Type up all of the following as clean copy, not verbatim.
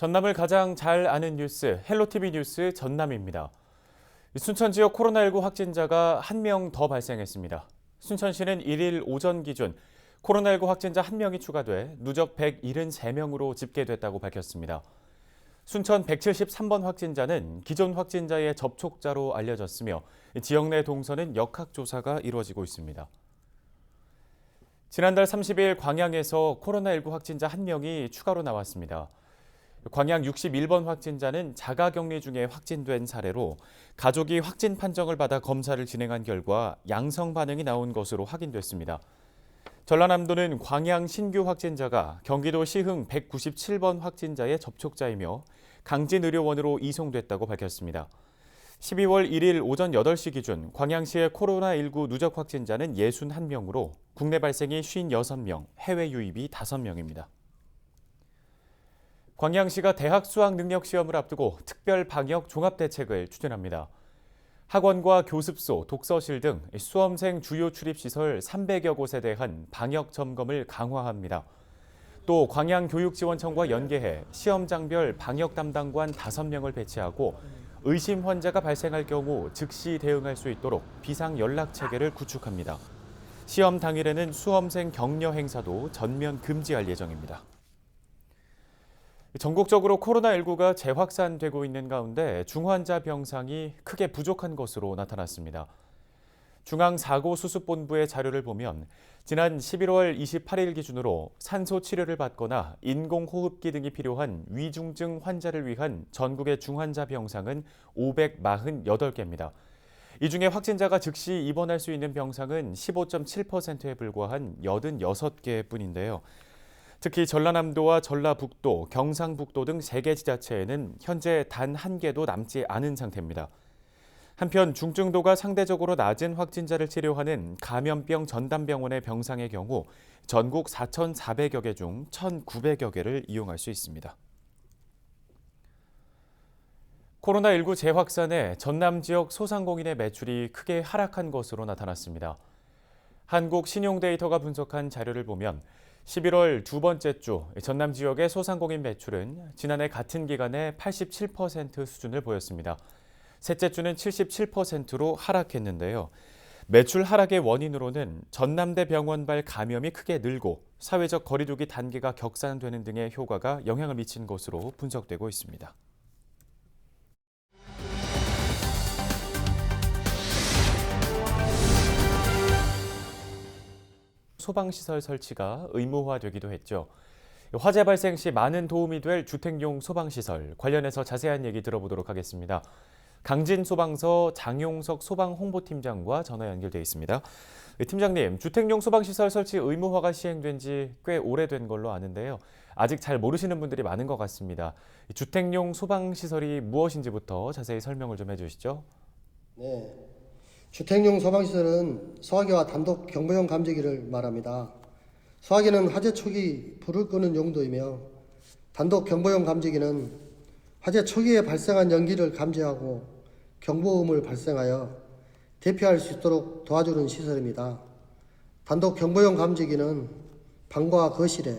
전남을 가장 잘 아는 뉴스, 헬로티비 뉴스 전남입니다. 순천 지역 코로나19 확진자가 1명 더 발생했습니다. 순천시는 1일 오전 기준 코로나19 확진자 1명이 추가돼 누적 173명으로 집계됐다고 밝혔습니다. 순천 173번 확진자는 기존 확진자의 접촉자로 알려졌으며 지역 내 동선은 역학조사가 이루어지고 있습니다. 지난달 30일 광양에서 코로나19 확진자 1명이 추가로 나왔습니다. 광양 61번 확진자는 자가격리 중에 확진된 사례로 가족이 확진 판정을 받아 검사를 진행한 결과 양성 반응이 나온 것으로 확인됐습니다. 전라남도는 광양 신규 확진자가 경기도 시흥 197번 확진자의 접촉자이며 강진의료원으로 이송됐다고 밝혔습니다. 12월 1일 오전 8시 기준 광양시의 코로나19 누적 확진자는 61명으로 국내 발생이 56명, 해외 유입이 5명입니다. 광양시가 대학 수학 능력 시험을 앞두고 특별 방역 종합 대책을 추진합니다. 학원과 교습소, 독서실 등 수험생 주요 출입 시설 300여 곳에 대한 방역 점검을 강화합니다. 또 광양교육지원청과 연계해 시험장별 방역 담당관 5명을 배치하고 의심 환자가 발생할 경우 즉시 대응할 수 있도록 비상 연락 체계를 구축합니다. 시험 당일에는 수험생 격려 행사도 전면 금지할 예정입니다. 전국적으로 코로나19가 재확산되고 있는 가운데 중환자 병상이 크게 부족한 것으로 나타났습니다. 중앙사고수습본부의 자료를 보면 지난 11월 28일 기준으로 산소 치료를 받거나 인공호흡기 등이 필요한 위중증 환자를 위한 전국의 중환자 병상은 548개입니다. 이 중에 확진자가 즉시 입원할 수 있는 병상은 15.7%에 불과한 86개뿐인데요. 특히 전라남도와 전라북도, 경상북도 등 3개 지자체에는 현재 단 1개도 남지 않은 상태입니다. 한편 중증도가 상대적으로 낮은 확진자를 치료하는 감염병 전담병원의 병상의 경우 전국 4,400여 개 중 1,900여 개를 이용할 수 있습니다. 코로나19 재확산에 전남 지역 소상공인의 매출이 크게 하락한 것으로 나타났습니다. 한국신용데이터가 분석한 자료를 보면 11월 두 번째 주 전남 지역의 소상공인 매출은 지난해 같은 기간에 87% 수준을 보였습니다. 셋째 주는 77%로 하락했는데요. 매출 하락의 원인으로는 전남대 병원발 감염이 크게 늘고 사회적 거리두기 단계가 격상되는 등의 효과가 영향을 미친 것으로 분석되고 있습니다. 소방시설 설치가 의무화되기도 했죠. 화재 발생 시 많은 도움이 될 주택용 소방시설 관련해서 자세한 얘기 들어보도록 하겠습니다. 강진소방서 장용석 소방홍보팀장과 전화 연결되어 있습니다. 팀장님, 주택용 소방시설 설치 의무화가 시행된 지 꽤 오래된 걸로 아는데요. 아직 잘 모르시는 분들이 많은 것 같습니다. 주택용 소방시설이 무엇인지부터 자세히 설명을 좀 해주시죠. 네, 주택용 소방시설은 소화기와 단독 경보용 감지기를 말합니다. 소화기는 화재 초기 불을 끄는 용도이며 단독 경보용 감지기는 화재 초기에 발생한 연기를 감지하고 경보음을 발생하여 대피할 수 있도록 도와주는 시설입니다. 단독 경보용 감지기는 방과 거실에,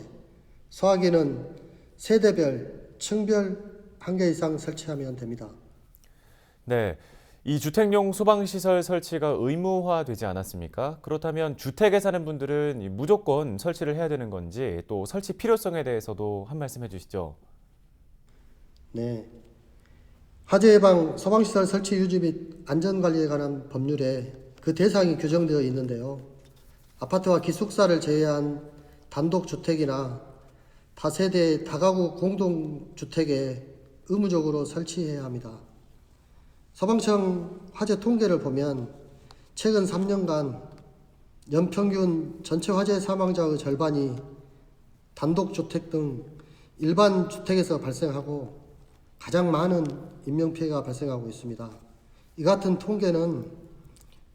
소화기는 세대별, 층별 1개 이상 설치하면 됩니다. 네. 이 주택용 소방시설 설치가 의무화되지 않았습니까? 그렇다면 주택에 사는 분들은 무조건 설치를 해야 되는 건지 또 설치 필요성에 대해서도 한 말씀 해주시죠. 네. 화재 예방 소방시설 설치 유지 및 안전관리에 관한 법률에 그 대상이 규정되어 있는데요. 아파트와 기숙사를 제외한 단독주택이나 다세대 다가구 공동주택에 의무적으로 설치해야 합니다. 소방청 화재 통계를 보면 최근 3년간 연평균 전체 화재 사망자의 절반이 단독주택 등 일반 주택에서 발생하고 가장 많은 인명피해가 발생하고 있습니다. 이 같은 통계는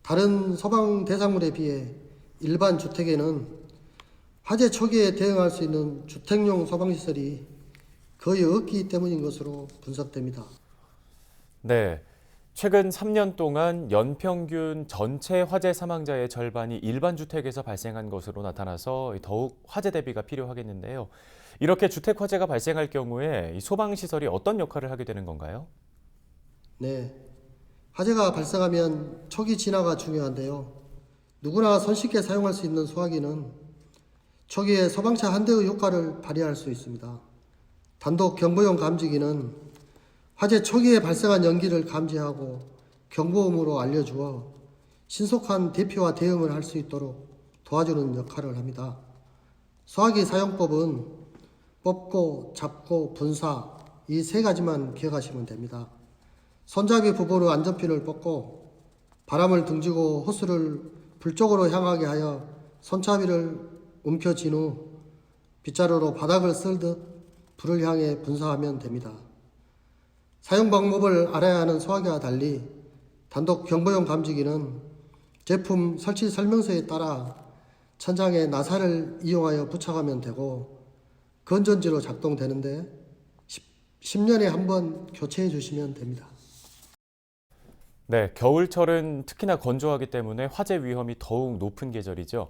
다른 소방 대상물에 비해 일반 주택에는 화재 초기에 대응할 수 있는 주택용 소방시설이 거의 없기 때문인 것으로 분석됩니다. 네. 최근 3년 동안 연평균 전체 화재 사망자의 절반이 일반 주택에서 발생한 것으로 나타나서 더욱 화재 대비가 필요하겠는데요. 이렇게 주택 화재가 발생할 경우에 이 소방시설이 어떤 역할을 하게 되는 건가요? 네. 화재가 발생하면 초기 진화가 중요한데요. 누구나 손쉽게 사용할 수 있는 소화기는 초기에 소방차 한 대의 효과를 발휘할 수 있습니다. 단독 경보용 감지기는 화재 초기에 발생한 연기를 감지하고 경보음으로 알려주어 신속한 대피와 대응을 할 수 있도록 도와주는 역할을 합니다. 소화기 사용법은 뽑고, 잡고, 분사 이 세 가지만 기억하시면 됩니다. 손잡이 부분으로 안전핀을 뽑고 바람을 등지고 호스를 불 쪽으로 향하게 하여 손잡이를 움켜쥔 후 빗자루로 바닥을 쓸듯 불을 향해 분사하면 됩니다. 사용 방법을 알아야 하는 소화기와 달리 단독 경보용 감지기는 제품 설치 설명서에 따라 천장에 나사를 이용하여 부착하면 되고 건전지로 작동되는데 10년에 한 번 교체해 주시면 됩니다. 네, 겨울철은 특히나 건조하기 때문에 화재 위험이 더욱 높은 계절이죠.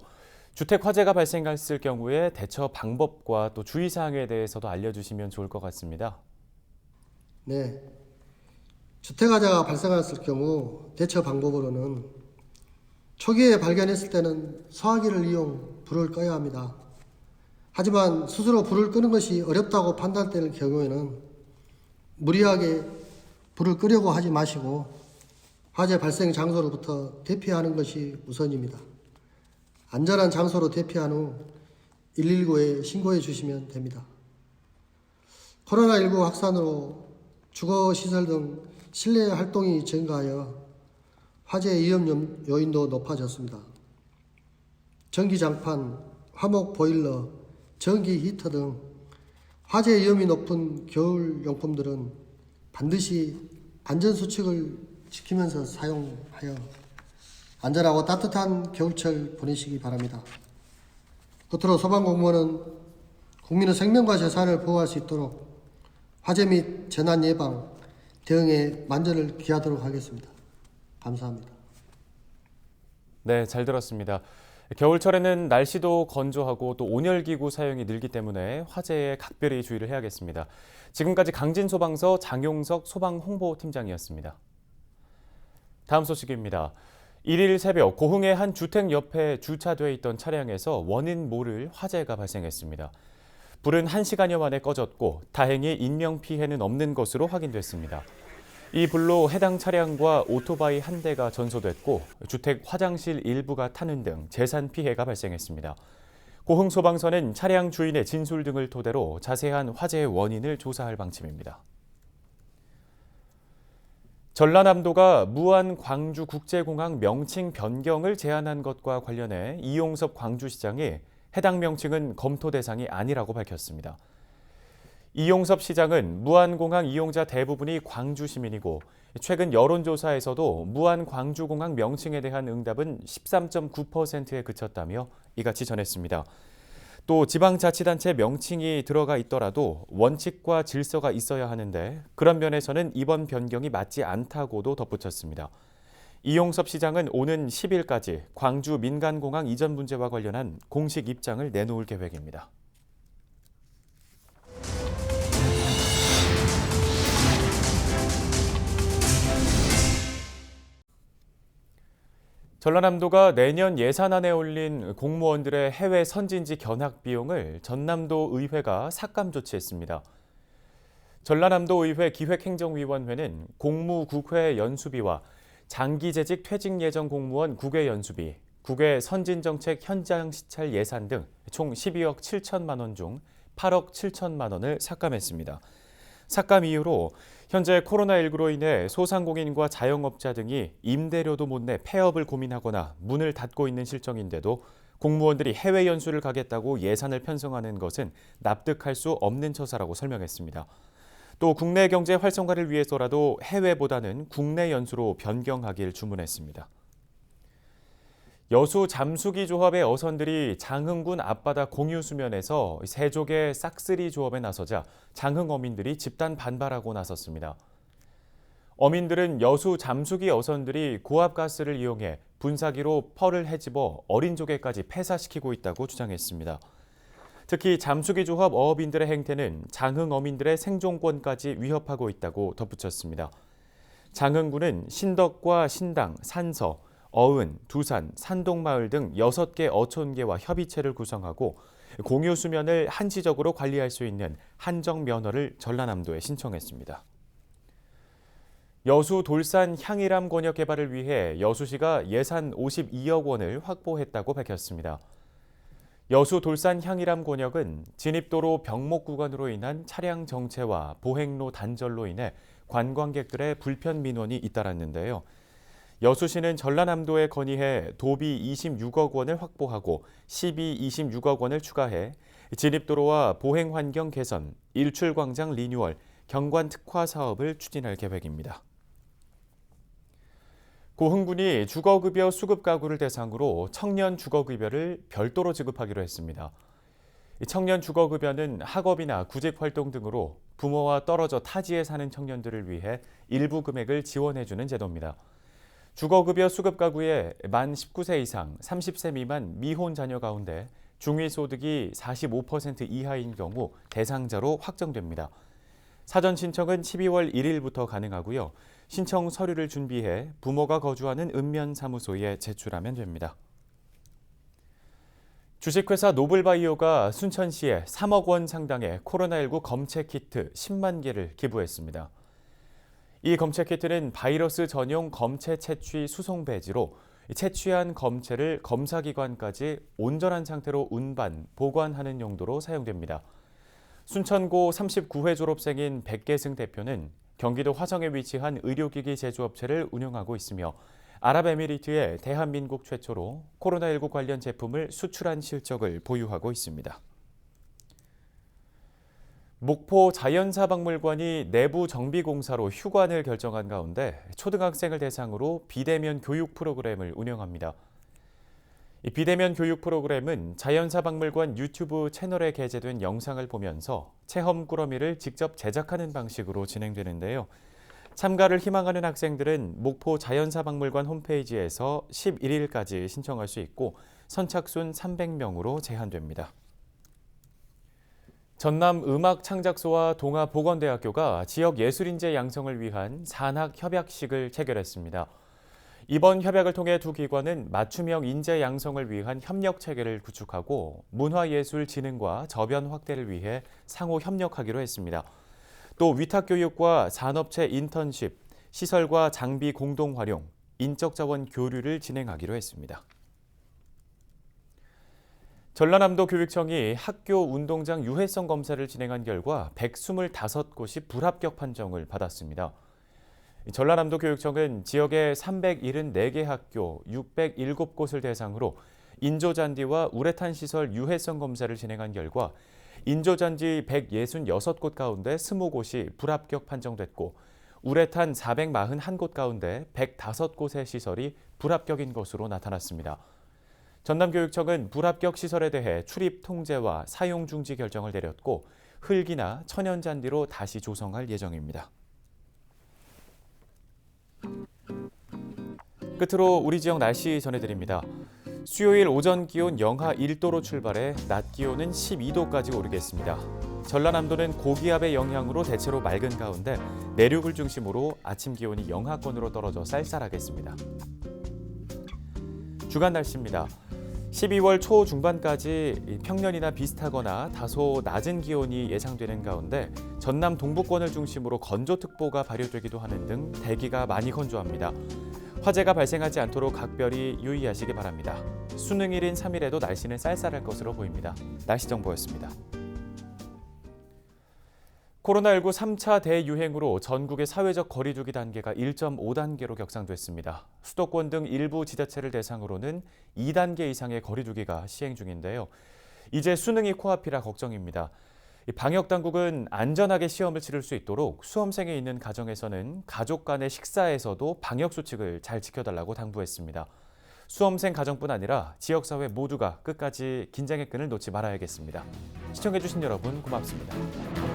주택 화재가 발생했을 경우에 대처 방법과 또 주의사항에 대해서도 알려주시면 좋을 것 같습니다. 네. 주택화재가 발생했을 경우 대처 방법으로는 초기에 발견했을 때는 소화기를 이용 불을 꺼야 합니다. 하지만 스스로 불을 끄는 것이 어렵다고 판단될 경우에는 무리하게 불을 끄려고 하지 마시고 화재 발생 장소로부터 대피하는 것이 우선입니다. 안전한 장소로 대피한 후 119에 신고해 주시면 됩니다. 코로나19 확산으로 주거시설 등 실내 활동이 증가하여 화재 위험 요인도 높아졌습니다. 전기장판, 화목 보일러, 전기 히터 등 화재 위험이 높은 겨울 용품들은 반드시 안전수칙을 지키면서 사용하여 안전하고 따뜻한 겨울철 보내시기 바랍니다. 끝으로 소방공무원은 국민의 생명과 재산을 보호할 수 있도록 화재 및 재난 예방, 대응에 만전을 기하도록 하겠습니다. 감사합니다. 네, 잘 들었습니다. 겨울철에는 날씨도 건조하고 또 온열기구 사용이 늘기 때문에 화재에 각별히 주의를 해야겠습니다. 지금까지 강진소방서 장용석 소방홍보팀장이었습니다. 다음 소식입니다. 1일 새벽 고흥의 한 주택 옆에 주차되어 있던 차량에서 원인 모를 화재가 발생했습니다. 불은 1시간여 만에 꺼졌고 다행히 인명피해는 없는 것으로 확인됐습니다. 이 불로 해당 차량과 오토바이 한 대가 전소됐고 주택 화장실 일부가 타는 등 재산 피해가 발생했습니다. 고흥소방서는 차량 주인의 진술 등을 토대로 자세한 화재의 원인을 조사할 방침입니다. 전라남도가 무안 광주국제공항 명칭 변경을 제안한 것과 관련해 이용섭 광주시장이 해당 명칭은 검토 대상이 아니라고 밝혔습니다. 이용섭 시장은 무안공항 이용자 대부분이 광주 시민이고 최근 여론조사에서도 무안 광주공항 명칭에 대한 응답은 13.9%에 그쳤다며 이같이 전했습니다. 또 지방자치단체 명칭이 들어가 있더라도 원칙과 질서가 있어야 하는데 그런 면에서는 이번 변경이 맞지 않다고도 덧붙였습니다. 이용섭 시장은 오는 10일까지 광주 민간공항 이전 문제와 관련한 공식 입장을 내놓을 계획입니다. 전라남도가 내년 예산안에 올린 공무원들의 해외 선진지 견학 비용을 전남도 의회가 삭감 조치했습니다. 전라남도 의회 기획행정위원회는 공무국회 연수비와 장기재직 퇴직 예정 공무원 국외 연수비, 국외 선진정책 현장 시찰 예산 등 총 12억 7천만 원 중 8억 7천만 원을 삭감했습니다. 삭감 이후로 현재 코로나19로 인해 소상공인과 자영업자 등이 임대료도 못 내 폐업을 고민하거나 문을 닫고 있는 실정인데도 공무원들이 해외 연수를 가겠다고 예산을 편성하는 것은 납득할 수 없는 처사라고 설명했습니다. 또 국내 경제 활성화를 위해서라도 해외보다는 국내 연수로 변경하길 주문했습니다. 여수 잠수기 조합의 어선들이 장흥군 앞바다 공유 수면에서 세족의 싹쓸이 조업에 나서자 장흥 어민들이 집단 반발하고 나섰습니다. 어민들은 여수 잠수기 어선들이 고압가스를 이용해 분사기로 펄을 헤집어 어린 조개까지 폐사시키고 있다고 주장했습니다. 특히 잠수기 조합 어업인들의 행태는 장흥 어민들의 생존권까지 위협하고 있다고 덧붙였습니다. 장흥군은 신덕과 신당, 산서, 어은, 두산, 산동마을 등 6개 어촌계와 협의체를 구성하고 공유 수면을 한시적으로 관리할 수 있는 한정 면허를 전라남도에 신청했습니다. 여수 돌산 향일암 권역 개발을 위해 여수시가 예산 52억 원을 확보했다고 밝혔습니다. 여수 돌산 향일암 권역은 진입도로 병목 구간으로 인한 차량 정체와 보행로 단절로 인해 관광객들의 불편 민원이 잇따랐는데요. 여수시는 전라남도에 건의해 도비 26억 원을 확보하고 시비 26억 원을 추가해 진입도로와 보행 환경 개선, 일출광장 리뉴얼, 경관 특화 사업을 추진할 계획입니다. 고흥군이 주거급여 수급 가구를 대상으로 청년 주거급여를 별도로 지급하기로 했습니다. 청년 주거급여는 학업이나 구직활동 등으로 부모와 떨어져 타지에 사는 청년들을 위해 일부 금액을 지원해주는 제도입니다. 주거급여 수급 가구에 만 19세 이상, 30세 미만 미혼 자녀 가운데 중위소득이 45% 이하인 경우 대상자로 확정됩니다. 사전 신청은 12월 1일부터 가능하고요. 신청 서류를 준비해 부모가 거주하는 읍면사무소에 제출하면 됩니다. 주식회사 노블바이오가 순천시에 3억 원 상당의 코로나19 검체 키트 10만 개를 기부했습니다. 이 검체 키트는 바이러스 전용 검체 채취 수송 배지로 채취한 검체를 검사기관까지 온전한 상태로 운반, 보관하는 용도로 사용됩니다. 순천고 39회 졸업생인 백계승 대표는 경기도 화성에 위치한 의료기기 제조업체를 운영하고 있으며 아랍에미리트에 대한민국 최초로 코로나19 관련 제품을 수출한 실적을 보유하고 있습니다. 목포 자연사박물관이 내부 정비 공사로 휴관을 결정한 가운데 초등학생을 대상으로 비대면 교육 프로그램을 운영합니다. 이 비대면 교육 프로그램은 자연사박물관 유튜브 채널에 게재된 영상을 보면서 체험 꾸러미를 직접 제작하는 방식으로 진행되는데요. 참가를 희망하는 학생들은 목포 자연사박물관 홈페이지에서 11일까지 신청할 수 있고 선착순 300명으로 제한됩니다. 전남음악창작소와 동아보건대학교가 지역 예술인재 양성을 위한 산학협약식을 체결했습니다. 이번 협약을 통해 두 기관은 맞춤형 인재 양성을 위한 협력 체계를 구축하고 문화예술진흥과 저변 확대를 위해 상호 협력하기로 했습니다. 또 위탁교육과 산업체 인턴십, 시설과 장비 공동 활용, 인적 자원 교류를 진행하기로 했습니다. 전라남도 교육청이 학교 운동장 유해성 검사를 진행한 결과 125곳이 불합격 판정을 받았습니다. 전라남도 교육청은 지역의 374개 학교 607곳을 대상으로 인조잔디와 우레탄 시설 유해성 검사를 진행한 결과 인조잔디 166곳 가운데 20곳이 불합격 판정됐고 우레탄 441곳 가운데 105곳의 시설이 불합격인 것으로 나타났습니다. 전남교육청은 불합격 시설에 대해 출입 통제와 사용 중지 결정을 내렸고 흙이나 천연잔디로 다시 조성할 예정입니다. 끝으로 우리 지역 날씨 전해드립니다. 수요일 오전 기온 영하 1도로 출발해 낮 기온은 12도까지 오르겠습니다. 전라남도는 고기압의 영향으로 대체로 맑은 가운데 내륙을 중심으로 아침 기온이 영하권으로 떨어져 쌀쌀하겠습니다. 주간 날씨입니다. 12월 초중반까지 평년이나 비슷하거나 다소 낮은 기온이 예상되는 가운데 전남 동부권을 중심으로 건조특보가 발효되기도 하는 등 대기가 많이 건조합니다. 화재가 발생하지 않도록 각별히 유의하시기 바랍니다. 수능일인 3일에도 날씨는 쌀쌀할 것으로 보입니다. 날씨 정보였습니다. 코로나19 3차 대유행으로 전국의 사회적 거리 두기 단계가 1.5단계로 격상됐습니다. 수도권 등 일부 지자체를 대상으로는 2단계 이상의 거리 두기가 시행 중인데요. 이제 수능이 코앞이라 걱정입니다. 방역 당국은 안전하게 시험을 치를 수 있도록 수험생이 있는 가정에서는 가족 간의 식사에서도 방역 수칙을 잘 지켜달라고 당부했습니다. 수험생 가정뿐 아니라 지역사회 모두가 끝까지 긴장의 끈을 놓지 말아야겠습니다. 시청해주신 여러분 고맙습니다.